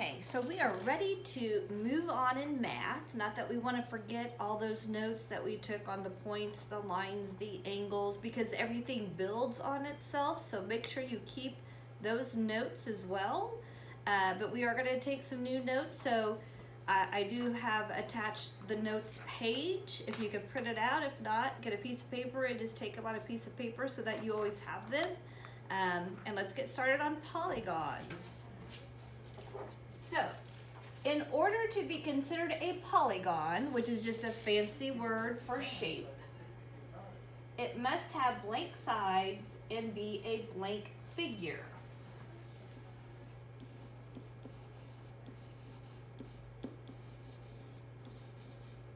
Okay, so we are ready to move on in math. Not that we want to forget all those notes that we took on the points, the lines, the angles, because everything builds on itself. So make sure you keep those notes as well. But we are going to take some new notes. So I do have attached the notes page. If you could print it out, if not, get a piece of paper and just take them on a piece of paper so that you always have them. And let's get started on polygons. So, in order to be considered a polygon, which is just a fancy word for shape, it must have blank sides and be a blank figure.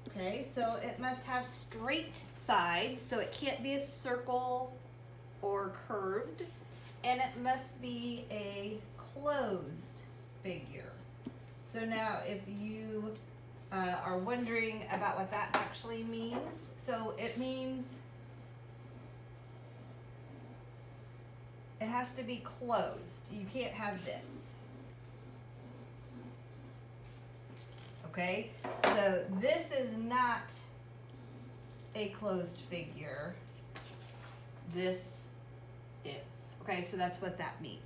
Okay, so it must have straight sides, so it can't be a circle or curved, and it must be a closed figure. So now if you are wondering about what that actually means, so it means it has to be closed. You can't have this. Okay, so this is not a closed figure. This is. Okay, so that's what that means.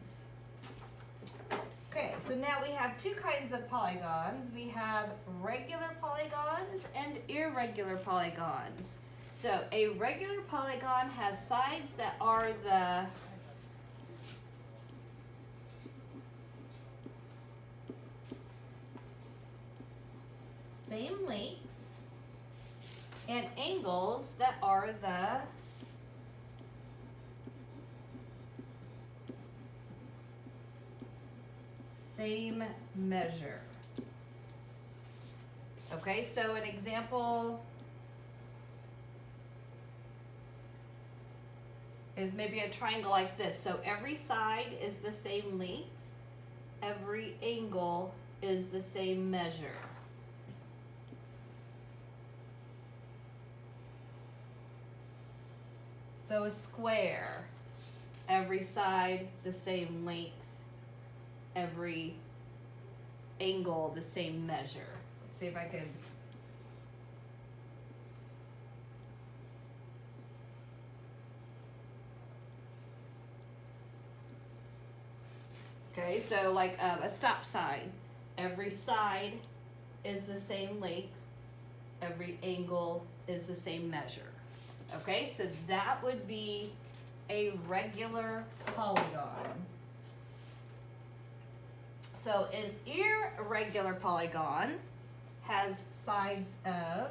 Okay, so now we have two kinds of polygons. We have regular polygons and irregular polygons. So a regular polygon has sides that are the same length and angles that are the same measure. Okay, so an example is maybe a triangle like this. So every side is the same length, every angle is the same measure. So a square, every side the same length, every angle the same measure. Let's see if I could. Okay, so like a stop sign. Every side is the same length, every angle is the same measure. Okay, so that would be a regular polygon. So an irregular polygon has sides of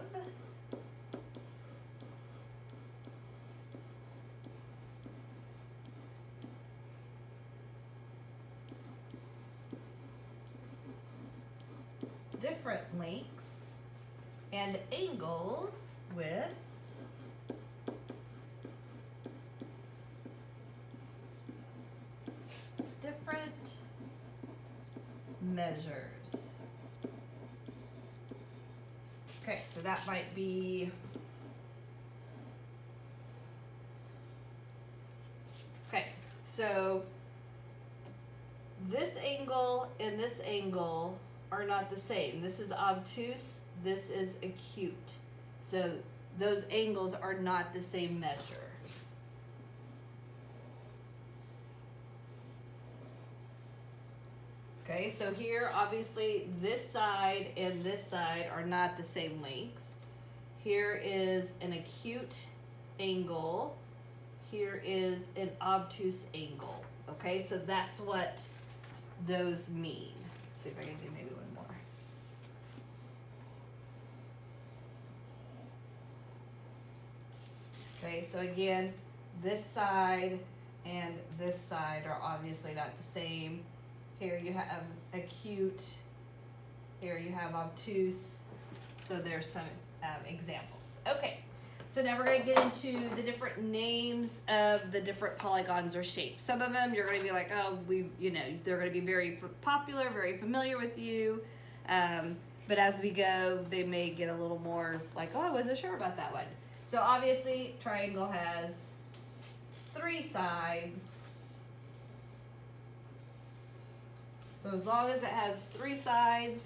different lengths and angles with different measures. Okay, so that might be okay, so this angle and this angle are not the same. This is obtuse, this is acute. So those angles are not the same measure. Okay, so here obviously this side and this side are not the same length. Here is an acute angle. Here is an obtuse angle. Okay, so that's what those mean. Let's see if I can do maybe one more. Okay, so again, this side and this side are obviously not the same. Here you have acute, here you have obtuse, so there's some examples. Okay, so now we're going to get into the different names of the different polygons or shapes. Some of them you're going to be like, oh, they're going to be very popular, very familiar with you, but as we go, they may get a little more like, oh, I wasn't sure about that one. So obviously, triangle has 3 sides. So as long as it has 3 sides,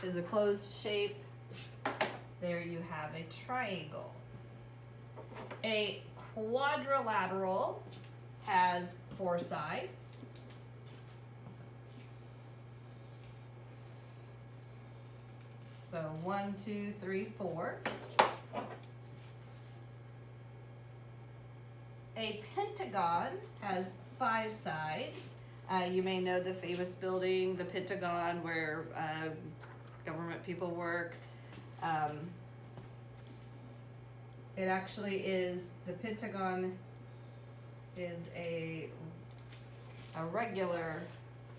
is a closed shape, there you have a triangle. A quadrilateral has 4 sides. So 1, 2, 3, 4. A pentagon has 5 sides. You may know the famous building, the Pentagon, where government people work. It actually is, the Pentagon is a regular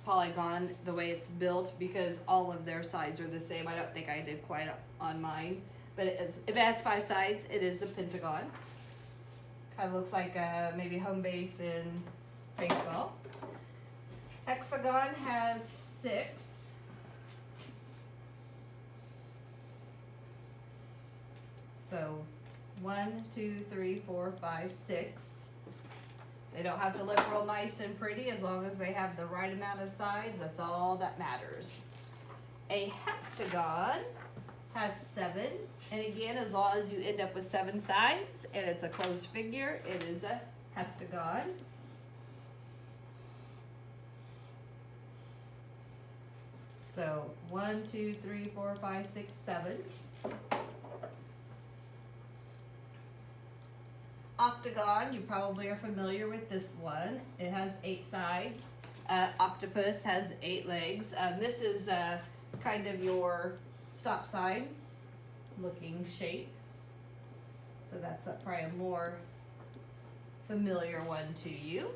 polygon the way it's built, because all of their sides are the same. I don't think I did quite on mine, but if it has 5 sides, it is a pentagon. Kind of looks like maybe home base in baseball. Hexagon has 6. So 1, 2, 3, 4, 5, 6. They don't have to look real nice and pretty, as long as they have the right amount of sides. That's all that matters. A heptagon has 7. And again, as long as you end up with 7 sides and it's a closed figure, it is a heptagon. So 1, 2, 3, 4, 5, 6, 7. Octagon, you probably are familiar with this one. It has 8 sides. Octopus has 8 legs. This is kind of your stop sign looking shape. So that's probably a more familiar one to you.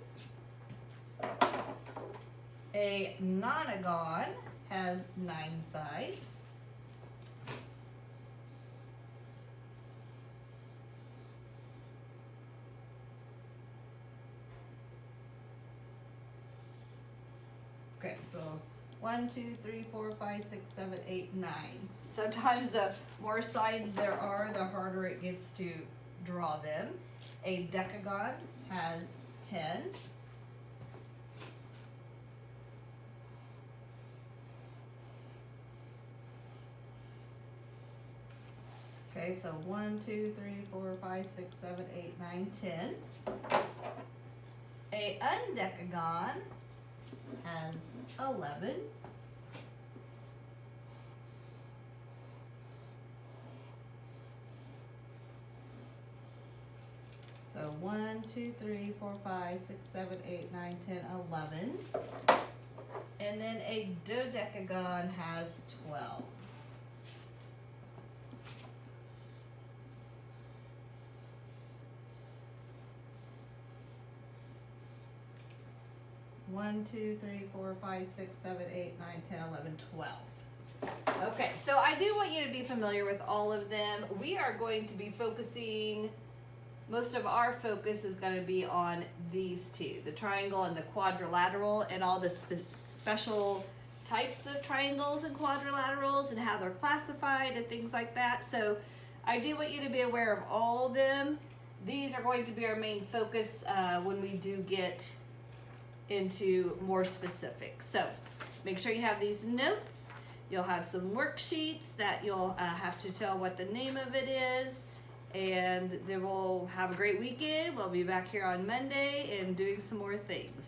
A nonagon has 9 sides. Okay, so 1, 2, 3, 4, 5, 6, 7, 8, 9. Sometimes the more sides there are, the harder it gets to draw them. A decagon has 10. Okay, so 1, 2, 3, 4, 5, 6, 7, 8, 9, 10. A undecagon has 11. So 1, 2, 3, 4, 5, 6, 7, 8, 9, 10, 11. And then a dodecagon has 12. One, 2, 3, 4, 5, 6, 7, 8, 9, 10, 11, 12. Okay, so I do want you to be familiar with all of them. We are going to be focusing, most of our focus is going to be on these two, the triangle and the quadrilateral, and all the special types of triangles and quadrilaterals and how they're classified and things like that. So I do want you to be aware of all of them. These are going to be our main focus when we do get into more specifics. So make sure you have these notes. You'll have some worksheets that you'll have to tell what the name of it is, and then we'll have a great weekend. We'll be back here on Monday and doing some more things.